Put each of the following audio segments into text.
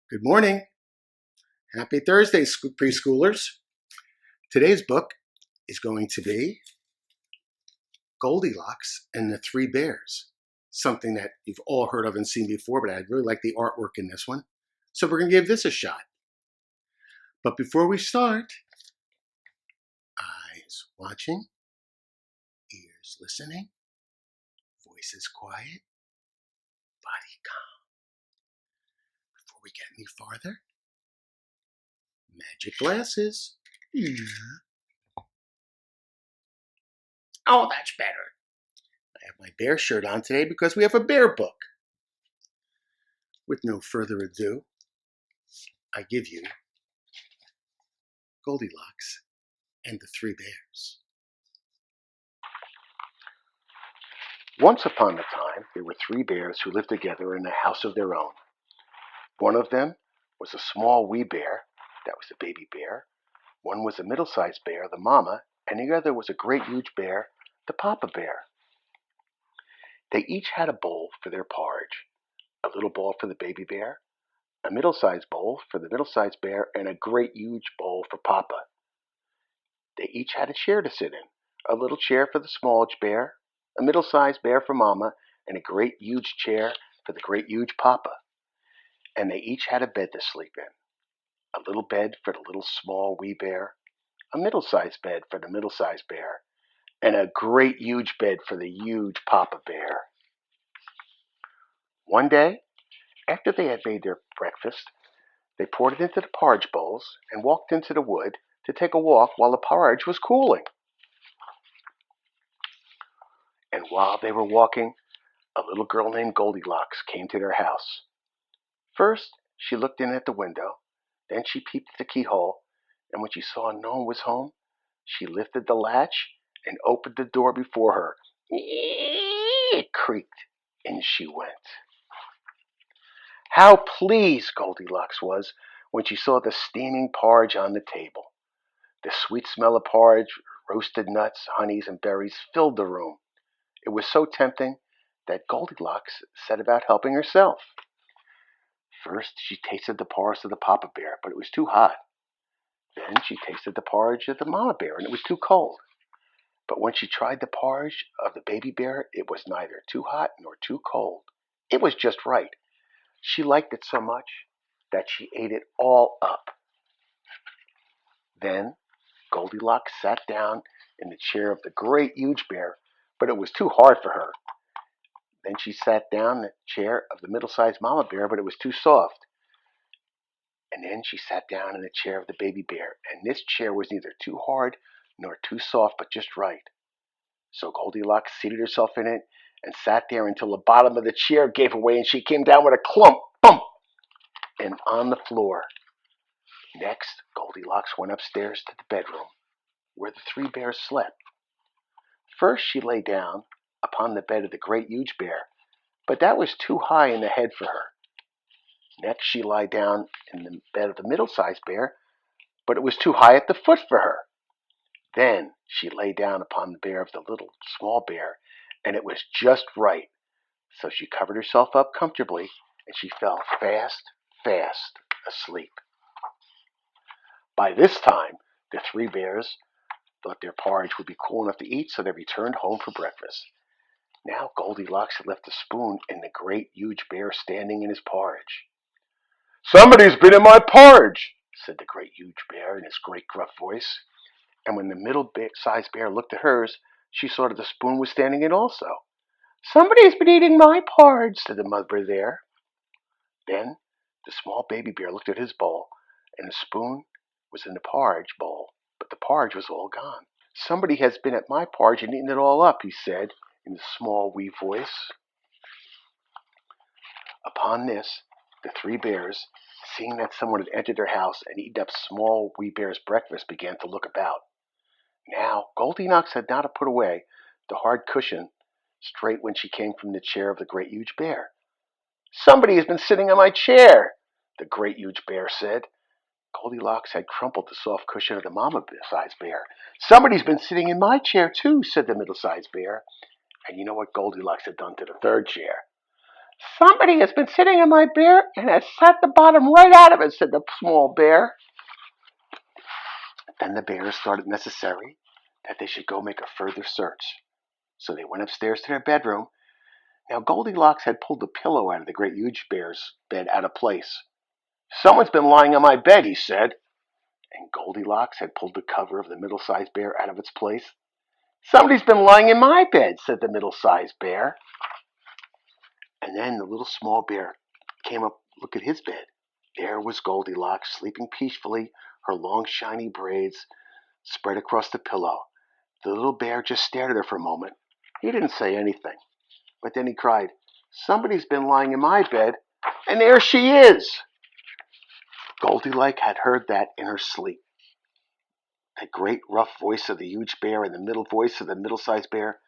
Good morning. Happy Thursday, preschoolers. Today's book is going to be Goldilocks and the Three Bears, something that you've all heard of and seen before, but I really like the artwork in this one. So we're going to give this a shot. But before we start, eyes watching, ears listening, voices quiet, body calm. Before we get any farther, magic glasses. Oh, that's better. I have my bear shirt on today because we have a bear book. With no further ado, I give you Goldilocks and the Three Bears. Once upon a time, there were three bears who lived together in a house of their own. One of them was a small wee bear, that was the baby bear. One was a middle-sized bear, the mama, and the other was a great huge bear, the papa bear. They each had a bowl for their porridge, a little bowl for the baby bear, a middle-sized bowl for the middle-sized bear, and a great huge bowl for papa. They each had a chair to sit in, a little chair for the smallest bear, a middle-sized bear for mama, and a great huge chair for the great huge papa. And they each had a bed to sleep in, a little bed for the little small wee bear, a middle-sized bed for the middle-sized bear, and a great huge bed for the huge papa bear. One day, after they had made their breakfast, they poured it into the porridge bowls and walked into the wood to take a walk while the porridge was cooling. And while they were walking, a little girl named Goldilocks came to their house. First, she looked in at the window, then she peeped at the keyhole, and when she saw no one was home, she lifted the latch and opened the door before her. It creaked, and she went. How pleased Goldilocks was when she saw the steaming porridge on the table. The sweet smell of porridge, roasted nuts, honeys, and berries filled the room. It was so tempting that Goldilocks set about helping herself. First, she tasted the porridge of the papa bear, but it was too hot. Then she tasted the porridge of the mama bear, and it was too cold. But when she tried the porridge of the baby bear, it was neither too hot nor too cold. It was just right. She liked it so much that she ate it all up. Then Goldilocks sat down in the chair of the great huge bear, but it was too hard for her. Then she sat down in the chair of the middle-sized mama bear, but it was too soft. And then she sat down in the chair of the baby bear, and this chair was neither too hard nor too soft, but just right. So Goldilocks seated herself in it and sat there until the bottom of the chair gave away and she came down with a clump, bump, and on the floor. Next, Goldilocks went upstairs to the bedroom, where the three bears slept. First, she lay down upon the bed of the great huge bear, but that was too high in the head for her. Next, she lay down in the bed of the middle-sized bear, but it was too high at the foot for her. Then she lay down upon the bear of the little small bear, and it was just right. So she covered herself up comfortably, and she fell fast asleep. By this time, the three bears thought their porridge would be cool enough to eat, so they returned home for breakfast. Now Goldilocks had left a spoon in the great huge bear standing in his porridge. "Somebody's been in my porridge," said the great huge bear in his great gruff voice. And when the middle-sized bear looked at hers, she saw that the spoon was standing in also. "Somebody's been eating my porridge," said the mother bear. Then the small baby bear looked at his bowl, and the spoon was in the porridge bowl, but the porridge was all gone. "Somebody has been at my porridge and eaten it all up," he said in a small wee voice. Upon this, the three bears, seeing that someone had entered their house and eaten up small wee bear's breakfast, began to look about. Now Goldilocks had not put away the hard cushion straight when she came from the chair of the great huge bear. "Somebody has been sitting on my chair," the great huge bear said. Goldilocks had crumpled the soft cushion of the mama-sized bear. "Somebody's been sitting in my chair too," said the middle-sized bear. And you know what Goldilocks had done to the third chair? "Somebody has been sitting in my bear and has sat the bottom right out of it," said the small bear. Then the bears thought it necessary that they should go make a further search. So they went upstairs to their bedroom. Now Goldilocks had pulled the pillow out of the great huge bear's bed out of place. "Someone's been lying on my bed," he said. And Goldilocks had pulled the cover of the middle-sized bear out of its place. "Somebody's been lying in my bed," said the middle-sized bear. And then the little small bear came up to look at his bed. There was Goldilocks, sleeping peacefully, her long shiny braids spread across the pillow. The little bear just stared at her for a moment. He didn't say anything, but then he cried, "Somebody's been lying in my bed, and there she is!" Goldilocks had heard that in her sleep. The great rough voice of the huge bear and the middle voice of the middle-sized bear,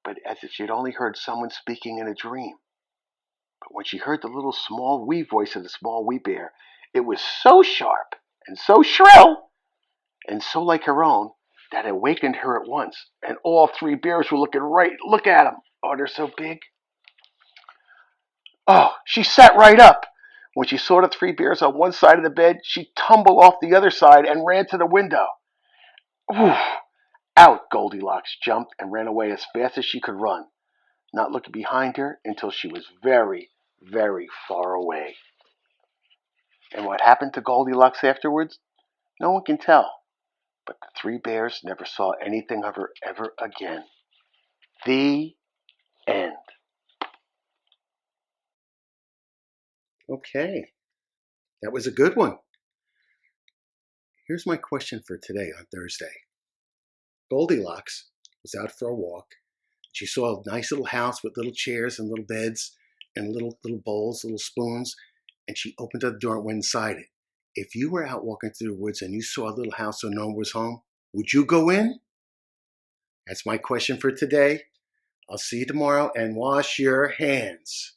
but as if she had only heard someone speaking in a dream. But when she heard the little small wee voice of the small wee bear, it was so sharp and so shrill and so like her own that it awakened her at once. And all three bears were look at them. Oh, they're so big. Oh, she sat right up. When she saw the three bears on one side of the bed, she tumbled off the other side and ran to the window. Ooh, out Goldilocks jumped and ran away as fast as she could run, not looking behind her until she was very, very far away. And what happened to Goldilocks afterwards, no one can tell. But the three bears never saw anything of her ever again. The end. Okay, that was a good one. Here's my question for today on Thursday. Goldilocks was out for a walk. She saw a nice little house with little chairs and little beds and little bowls, little spoons, and she opened the door and went inside it. If you were out walking through the woods and you saw a little house and no one was home, would you go in? That's my question for today. I'll see you tomorrow, and wash your hands.